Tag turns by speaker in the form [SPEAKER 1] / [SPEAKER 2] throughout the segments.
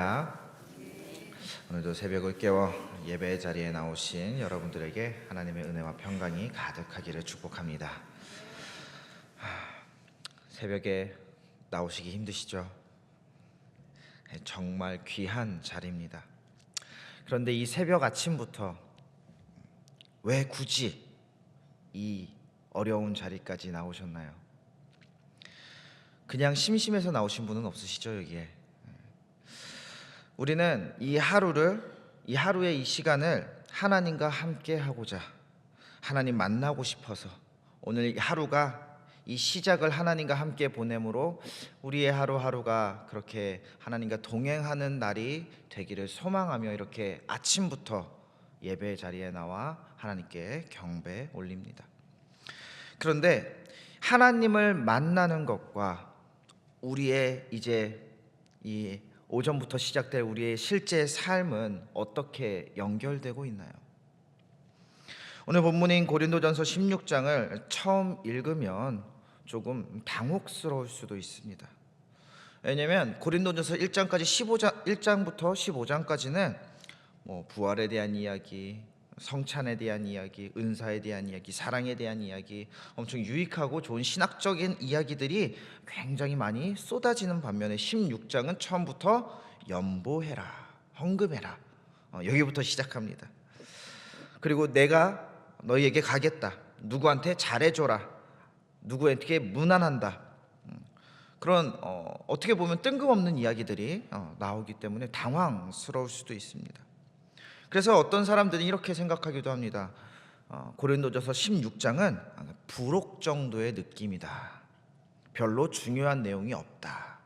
[SPEAKER 1] 할렐루야. 오늘도 새벽을 깨워 예배 자리에 나오신 여러분들에게 하나님의 은혜와 평강이 가득하기를 축복합니다. 새벽에 나오시기 힘드시죠? 정말 귀한 자리입니다. 그런데 이 새벽 아침부터 왜 굳이 이 어려운 자리까지 나오셨나요? 그냥 심심해서 나오신 분은 없으시죠, 여기에? 우리는 이 하루의 이 시간을 하나님과 함께 하고자, 하나님 만나고 싶어서 오늘 이 하루가 이 시작을 하나님과 함께 보내므로 우리의 하루하루가 그렇게 하나님과 동행하는 날이 되기를 소망하며 이렇게 아침부터 예배 자리에 나와 하나님께 경배 올립니다. 그런데 하나님을 만나는 것과 우리의 이제 이 오전부터 시작될 우리의 실제 삶은 어떻게 연결되고 있나요? 오늘 본문인 고린도전서 16장을 처음 읽으면 조금 당혹스러울 수도 있습니다. 왜냐하면 고린도전서 1장부터 15장까지는 부활에 대한 이야기, 성찬에 대한 이야기, 은사에 대한 이야기, 사랑에 대한 이야기, 엄청 유익하고 좋은 신학적인 이야기들이 굉장히 많이 쏟아지는 반면에 16장은 처음부터 연보해라, 헌금해라, 여기부터 시작합니다. 그리고 내가 너희에게 가겠다, 누구한테 잘해줘라, 누구에게 무난한다, 그런 어떻게 보면 뜬금없는 이야기들이 나오기 때문에 당황스러울 수도 있습니다. 그래서 어떤 사람들은 이렇게 생각하기도 합니다. 고린도전서 16장은 부록 정도의 느낌이다. 별로 중요한 내용이 없다.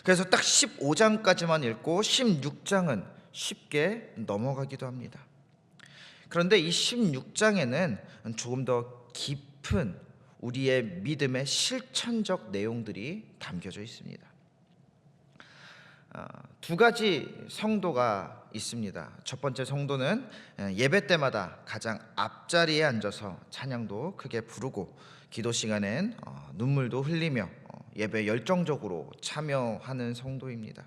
[SPEAKER 1] 그래서 딱 15장까지만 읽고 16장은 쉽게 넘어가기도 합니다. 그런데 이 16장에는 조금 더 깊은 우리의 믿음의 실천적 내용들이 담겨져 있습니다. 두 가지 성도가 있습니다. 첫 번째 성도는 예배 때마다 가장 앞자리에 앉아서 찬양도 크게 부르고 기도 시간엔 눈물도 흘리며 예배에 열정적으로 참여하는 성도입니다.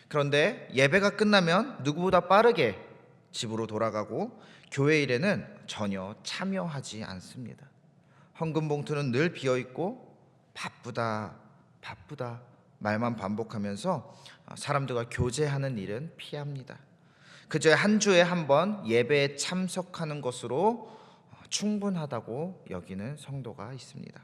[SPEAKER 1] 그런데 예배가 끝나면 누구보다 빠르게 집으로 돌아가고 교회 일에는 전혀 참여하지 않습니다. 헌금 봉투는 늘 비어있고 바쁘다 말만 반복하면서 사람들과 교제하는 일은 피합니다. 그저 한 주에 한 번 예배에 참석하는 것으로 충분하다고 여기는 성도가 있습니다.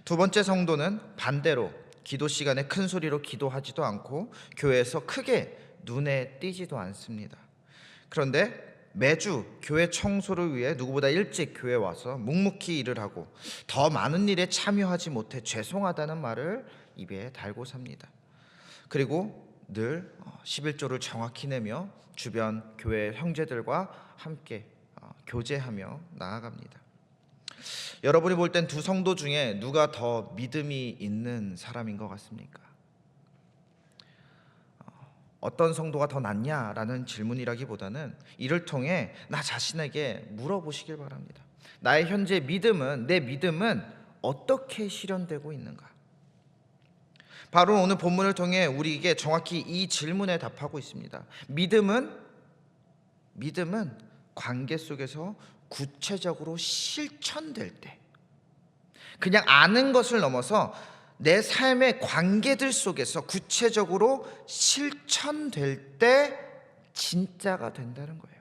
[SPEAKER 1] 두 번째 성도는 반대로 기도 시간에 큰 소리로 기도하지도 않고 교회에서 크게 눈에 띄지도 않습니다. 그런데 매주 교회 청소를 위해 누구보다 일찍 교회에 와서 묵묵히 일을 하고 더 많은 일에 참여하지 못해 죄송하다는 말을 입에 달고 삽니다. 그리고 늘 11조를 정확히 내며 주변 교회 형제들과 함께 교제하며 나아갑니다. 여러분이 볼 땐 두 성도 중에 누가 더 믿음이 있는 사람인 것 같습니까? 어떤 성도가 더 낫냐라는 질문이라기보다는 이를 통해 나 자신에게 물어보시길 바랍니다. 나의 현재 믿음은, 내 믿음은 어떻게 실현되고 있는가? 바로 오늘 본문을 통해 우리에게 정확히 이 질문에 답하고 있습니다. 믿음은 관계 속에서 구체적으로 실천될 때, 그냥 아는 것을 넘어서 내 삶의 관계들 속에서 구체적으로 실천될 때 진짜가 된다는 거예요.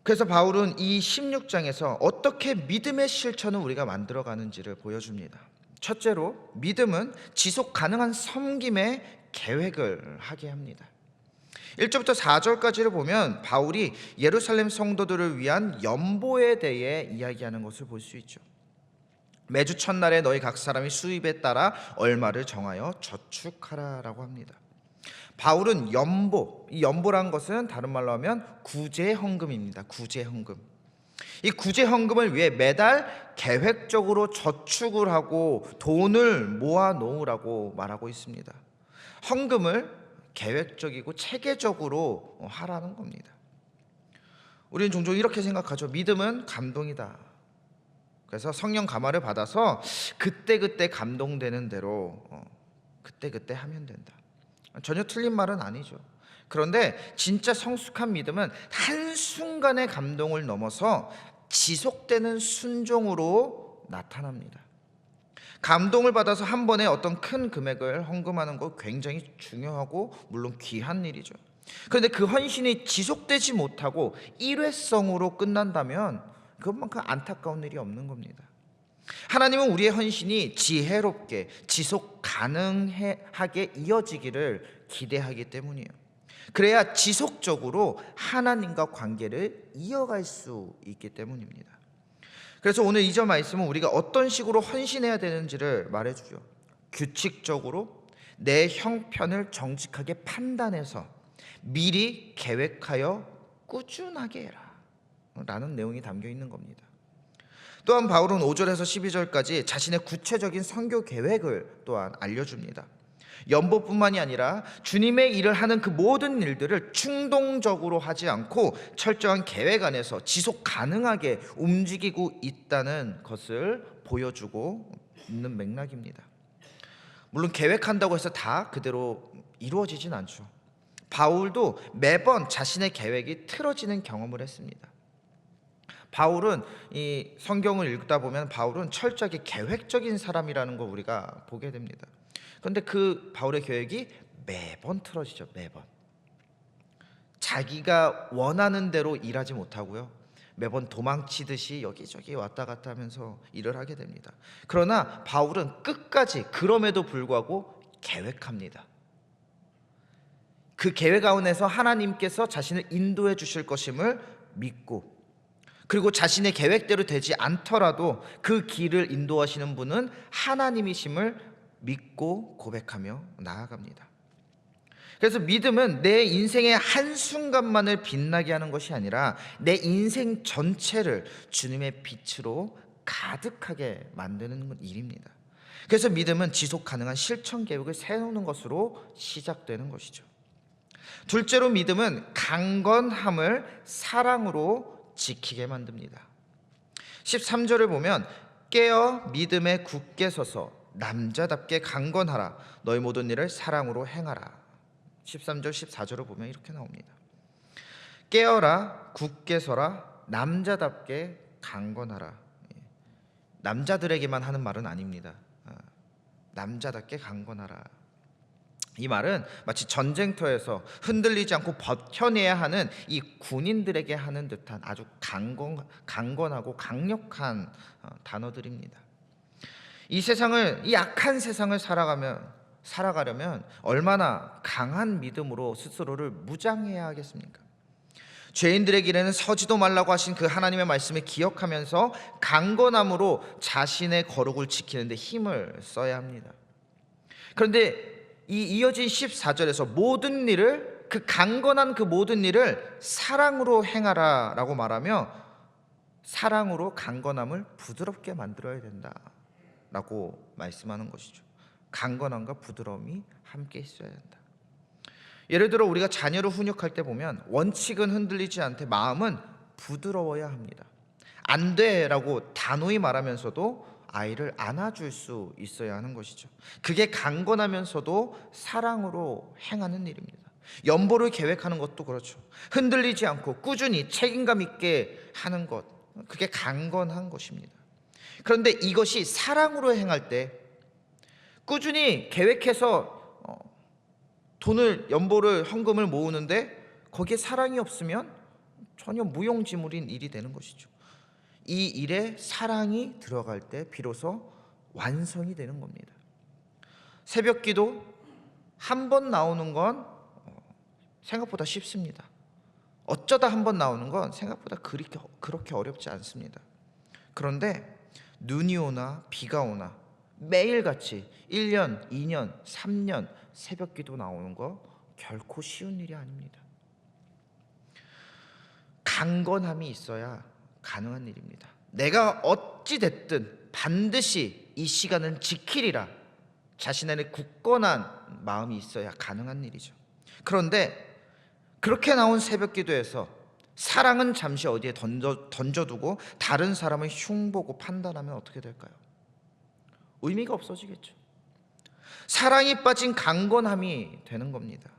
[SPEAKER 1] 그래서 바울은 이 16장에서 어떻게 믿음의 실천을 우리가 만들어가는지를 보여줍니다. 첫째로 믿음은 지속 가능한 섬김의 계획을 하게 합니다. 1절부터 4절까지를 보면 바울이 예루살렘 성도들을 위한 연보에 대해 이야기하는 것을 볼 수 있죠. 매주 첫날에 너희 각 사람이 수입에 따라 얼마를 정하여 저축하라라고 합니다. 바울은 이 연보란 것은 다른 말로 하면 구제헌금입니다. 구제헌금. 이 구제헌금을 위해 매달 계획적으로 저축을 하고 돈을 모아 놓으라고 말하고 있습니다. 헌금을 계획적이고 체계적으로 하라는 겁니다. 우리는 종종 이렇게 생각하죠. 믿음은 감동이다. 그래서 성령 감화를 받아서 그때그때 감동되는 대로 그때그때 하면 된다. 전혀 틀린 말은 아니죠. 그런데 진짜 성숙한 믿음은 한순간의 감동을 넘어서 지속되는 순종으로 나타납니다. 감동을 받아서 한 번에 어떤 큰 금액을 헌금하는 거 굉장히 중요하고 물론 귀한 일이죠. 그런데 그 헌신이 지속되지 못하고 일회성으로 끝난다면 그것만큼 안타까운 일이 없는 겁니다. 하나님은 우리의 헌신이 지혜롭게 지속 가능하게 이어지기를 기대하기 때문이에요. 그래야 지속적으로 하나님과 관계를 이어갈 수 있기 때문입니다. 그래서 오늘 2절 말씀은 우리가 어떤 식으로 헌신해야 되는지를 말해주죠. 규칙적으로 내 형편을 정직하게 판단해서 미리 계획하여 꾸준하게 해라 라는 내용이 담겨 있는 겁니다. 또한 바울은 5절에서 12절까지 자신의 구체적인 선교 계획을 또한 알려줍니다. 연보뿐만이 아니라 주님의 일을 하는 그 모든 일들을 충동적으로 하지 않고 철저한 계획 안에서 지속 가능하게 움직이고 있다는 것을 보여주고 있는 맥락입니다. 물론 계획한다고 해서 다 그대로 이루어지진 않죠. 바울도 매번 자신의 계획이 틀어지는 경험을 했습니다. 바울은 이 성경을 읽다 보면 바울은 철저하게 계획적인 사람이라는 걸 우리가 보게 됩니다. 그런데 그 바울의 계획이 매번 틀어지죠. 매번 자기가 원하는 대로 일하지 못하고요, 매번 도망치듯이 여기저기 왔다 갔다 하면서 일을 하게 됩니다. 그러나 바울은 끝까지 그럼에도 불구하고 계획합니다. 그 계획 가운데서 하나님께서 자신을 인도해 주실 것임을 믿고, 그리고 자신의 계획대로 되지 않더라도 그 길을 인도하시는 분은 하나님이심을 믿고 고백하며 나아갑니다. 그래서 믿음은 내 인생의 한순간만을 빛나게 하는 것이 아니라 내 인생 전체를 주님의 빛으로 가득하게 만드는 일입니다. 그래서 믿음은 지속 가능한 실천 계획을 세우는 것으로 시작되는 것이죠. 둘째로 믿음은 강건함을 사랑으로 지키게 만듭니다. 13절을 보면 깨어 믿음에 굳게 서서 남자답게 강건하라, 너희 모든 일을 사랑으로 행하라. 13절 14절을 보면 이렇게 나옵니다. 깨어라, 굳게 서라, 남자답게 강건하라. 남자들에게만 하는 말은 아닙니다. 남자답게 강건하라. 이 말은 마치 전쟁터에서 흔들리지 않고 버텨내야 하는 이 군인들에게 하는 듯한 아주 강건하고 강력한 단어들입니다. 이 약한 세상을 살아가려면 얼마나 강한 믿음으로 스스로를 무장해야 하겠습니까? 죄인들의 길에는 서지도 말라고 하신 그 하나님의 말씀을 기억하면서 강건함으로 자신의 거룩을 지키는 데 힘을 써야 합니다. 그런데 이 이어진 14절에서 모든 일을, 그 강건한 그 모든 일을 사랑으로 행하라 라고 말하며 사랑으로 강건함을 부드럽게 만들어야 된다 라고 말씀하는 것이죠. 강건함과 부드러움이 함께 있어야 한다. 예를 들어 우리가 자녀를 훈육할 때 보면 원칙은 흔들리지 않되 마음은 부드러워야 합니다. 안 돼라고 단호히 말하면서도 아이를 안아줄 수 있어야 하는 것이죠. 그게 강건하면서도 사랑으로 행하는 일입니다. 연보를 계획하는 것도 그렇죠. 흔들리지 않고 꾸준히 책임감 있게 하는 것, 그게 강건한 것입니다. 그런데 이것이 사랑으로 행할 때 꾸준히 계획해서 돈을, 연보를, 헌금을 모으는데 거기에 사랑이 없으면 전혀 무용지물인 일이 되는 것이죠. 이 일에 사랑이 들어갈 때 비로소 완성이 되는 겁니다. 새벽 기도 한 번 나오는 건 생각보다 쉽습니다. 어쩌다 한 번 나오는 건 생각보다 그렇게 어렵지 않습니다. 그런데 눈이 오나 비가 오나 매일같이 1년, 2년, 3년 새벽 기도 나오는 거 결코 쉬운 일이 아닙니다. 강건함이 있어야 가능한 일입니다. 내가 어찌 됐든 반드시 이 시간은 지키리라, 자신 안에 굳건한 마음이 있어야 가능한 일이죠. 그런데 그렇게 나온 새벽 기도에서 사랑은 잠시 어디에 던져두고 다른 사람을 흉보고 판단하면 어떻게 될까요? 의미가 없어지겠죠. 사랑이 빠진 강건함이 되는 겁니다.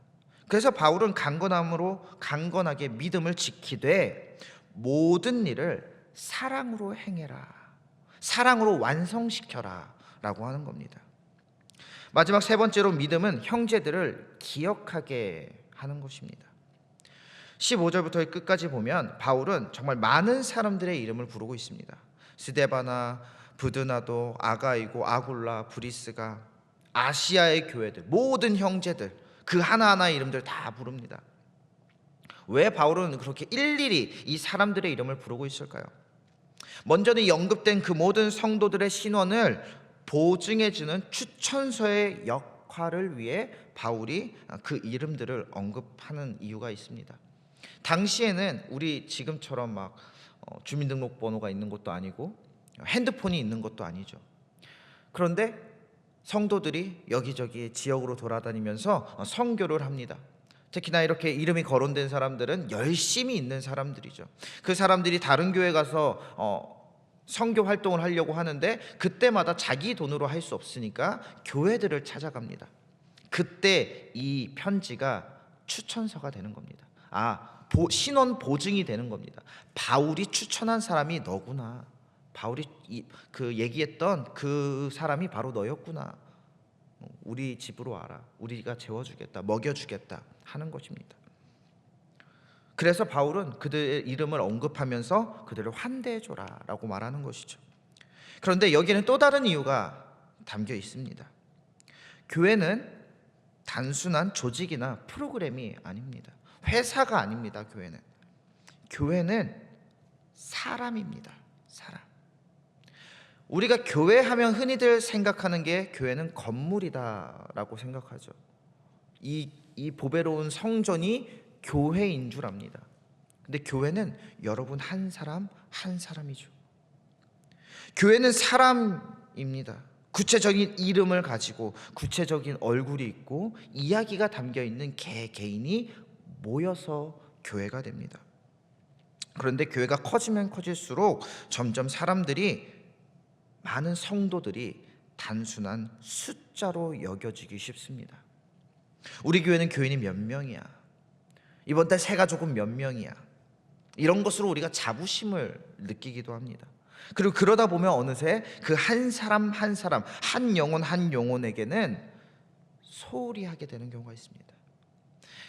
[SPEAKER 1] 그래서 바울은 강건하게 믿음을 지키되 모든 일을 사랑으로 행해라, 사랑으로 완성시켜라 라고 하는 겁니다. 마지막 세 번째로 믿음은 형제들을 기억하게 하는 것입니다. 15절부터 끝까지 보면 바울은 정말 많은 사람들의 이름을 부르고 있습니다. 스데바나, 브드나도, 아가이고, 아굴라, 브리스가, 아시아의 교회들, 모든 형제들, 그 하나하나 이름들 다 부릅니다. 왜 바울은 그렇게 일일이 이 사람들의 이름을 부르고 있을까요? 먼저는 언급된 그 모든 성도들의 신원을 보증해주는 추천서의 역할을 위해 바울이 그 이름들을 언급하는 이유가 있습니다. 당시에는 우리 지금처럼 막 주민등록번호가 있는 것도 아니고 핸드폰이 있는 것도 아니죠. 그런데 성도들이 여기저기 지역으로 돌아다니면서 선교를 합니다. 특히나 이렇게 이름이 거론된 사람들은 열심히 있는 사람들이죠. 그 사람들이 다른 교회 가서 선교 활동을 하려고 하는데 그때마다 자기 돈으로 할 수 없으니까 교회들을 찾아갑니다. 그때 이 편지가 추천서가 되는 겁니다. 신원 보증이 되는 겁니다. 바울이 추천한 사람이 너구나. 바울이 그 얘기했던 그 사람이 바로 너였구나. 우리 집으로 와라. 우리가 재워주겠다, 먹여주겠다 하는 것입니다. 그래서 바울은 그들의 이름을 언급하면서 그들을 환대해줘라 라고 말하는 것이죠. 그런데 여기는 또 다른 이유가 담겨 있습니다. 교회는 단순한 조직이나 프로그램이 아닙니다. 회사가 아닙니다. 교회는 사람입니다. 사람. 우리가 교회 하면 흔히들 생각하는 게 교회는 건물이다라고 생각하죠. 이 보배로운 성전이 교회인 줄 압니다. 근데 교회는 여러분 한 사람 한 사람이죠. 교회는 사람입니다. 구체적인 이름을 가지고 구체적인 얼굴이 있고 이야기가 담겨 있는 개인이 모여서 교회가 됩니다. 그런데 교회가 커지면 커질수록 점점 많은 성도들이 단순한 숫자로 여겨지기 쉽습니다. 우리 교회는 교인이 몇 명이야? 이번 달 새가 조금 몇 명이야? 이런 것으로 우리가 자부심을 느끼기도 합니다. 그리고 그러다 보면 어느새 그 한 사람 한 사람, 한 영혼 한 영혼에게는 소홀히 하게 되는 경우가 있습니다.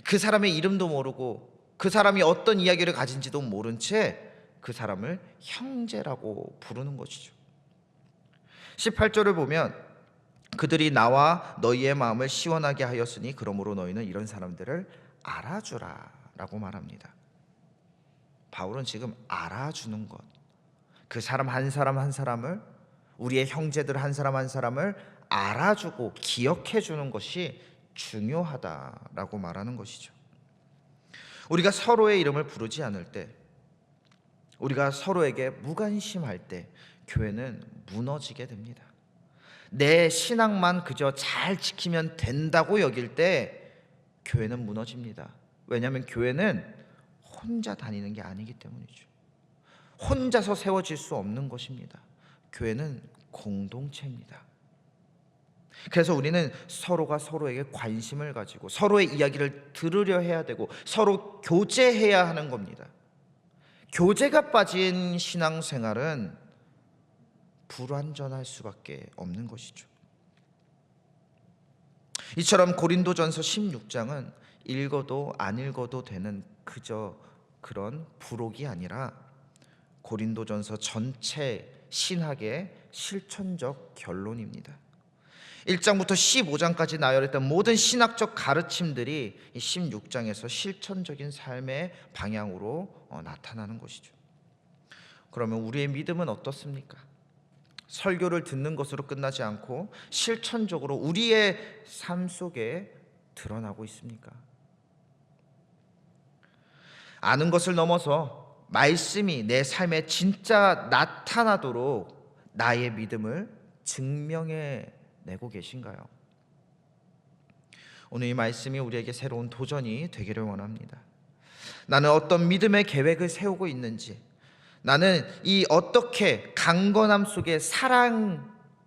[SPEAKER 1] 그 사람의 이름도 모르고 그 사람이 어떤 이야기를 가진지도 모른 채 그 사람을 형제라고 부르는 것이죠. 18절을 보면 그들이 나와 너희의 마음을 시원하게 하였으니 그러므로 너희는 이런 사람들을 알아주라 라고 말합니다. 바울은 지금 알아주는 것, 그 사람 한 사람 한 사람을, 우리의 형제들 한 사람 한 사람을 알아주고 기억해 주는 것이 중요하다라고 말하는 것이죠. 우리가 서로의 이름을 부르지 않을 때, 우리가 서로에게 무관심할 때 교회는 무너지게 됩니다. 내 신앙만 그저 잘 지키면 된다고 여길 때 교회는 무너집니다. 왜냐하면 교회는 혼자 다니는 게 아니기 때문이죠. 혼자서 세워질 수 없는 것입니다. 교회는 공동체입니다. 그래서 우리는 서로가 서로에게 관심을 가지고 서로의 이야기를 들으려 해야 되고 서로 교제해야 하는 겁니다. 교제가 빠진 신앙생활은 불완전할 수밖에 없는 것이죠. 이처럼 고린도전서 16장은 읽어도 안 읽어도 되는 그저 그런 부록이 아니라 고린도전서 전체 신학의 실천적 결론입니다. 1장부터 15장까지 나열했던 모든 신학적 가르침들이 이 16장에서 실천적인 삶의 방향으로 나타나는 것이죠. 그러면 우리의 믿음은 어떻습니까? 설교를 듣는 것으로 끝나지 않고 실천적으로 우리의 삶 속에 드러나고 있습니까? 아는 것을 넘어서 말씀이 내 삶에 진짜 나타나도록 나의 믿음을 증명해 내고 계신가요? 오늘 이 말씀이 우리에게 새로운 도전이 되기를 원합니다. 나는 어떤 믿음의 계획을 세우고 있는지, 나는 이 어떻게 강건함 속에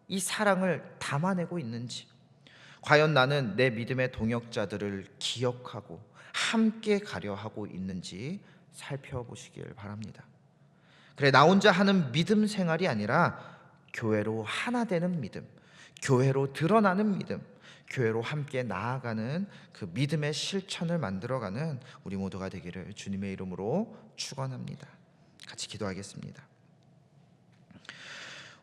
[SPEAKER 1] 이 사랑을 담아내고 있는지, 과연 나는 내 믿음의 동역자들을 기억하고 함께 가려 하고 있는지 살펴보시길 바랍니다. 그래, 나 혼자 하는 믿음 생활이 아니라 교회로 하나 되는 믿음, 교회로 드러나는 믿음, 교회로 함께 나아가는 그 믿음의 실천을 만들어가는 우리 모두가 되기를 주님의 이름으로 축원합니다. 같이 기도하겠습니다.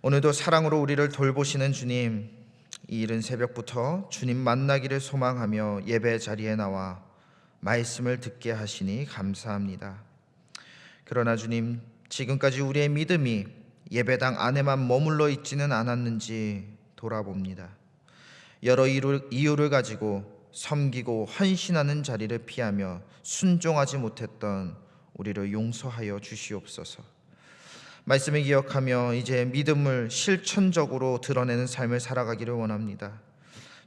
[SPEAKER 1] 오늘도 사랑으로 우리를 돌보시는 주님, 이 이른 새벽부터 주님 만나기를 소망하며 예배 자리에 나와 말씀을 듣게 하시니 감사합니다. 그러나 주님, 지금까지 우리의 믿음이 예배당 안에만 머물러 있지는 않았는지 돌아봅니다. 여러 이유를 가지고 섬기고 헌신하는 자리를 피하며 순종하지 못했던 우리를 용서하여 주시옵소서. 말씀을 기억하며 이제 믿음을 실천적으로 드러내는 삶을 살아가기를 원합니다.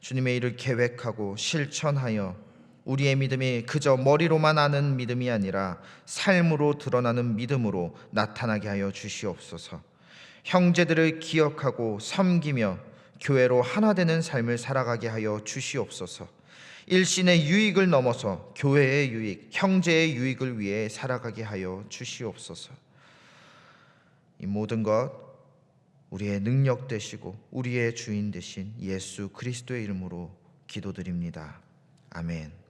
[SPEAKER 1] 주님의 일을 계획하고 실천하여 우리의 믿음이 그저 머리로만 아는 믿음이 아니라 삶으로 드러나는 믿음으로 나타나게 하여 주시옵소서. 형제들을 기억하고 섬기며 교회로 하나 되는 삶을 살아가게 하여 주시옵소서. 일신의 유익을 넘어서 교회의 유익, 형제의 유익을 위해 살아가게 하여 주시옵소서. 이 모든 것 우리의 능력 되시고 우리의 주인 되신 예수 그리스도의 이름으로 기도드립니다. 아멘.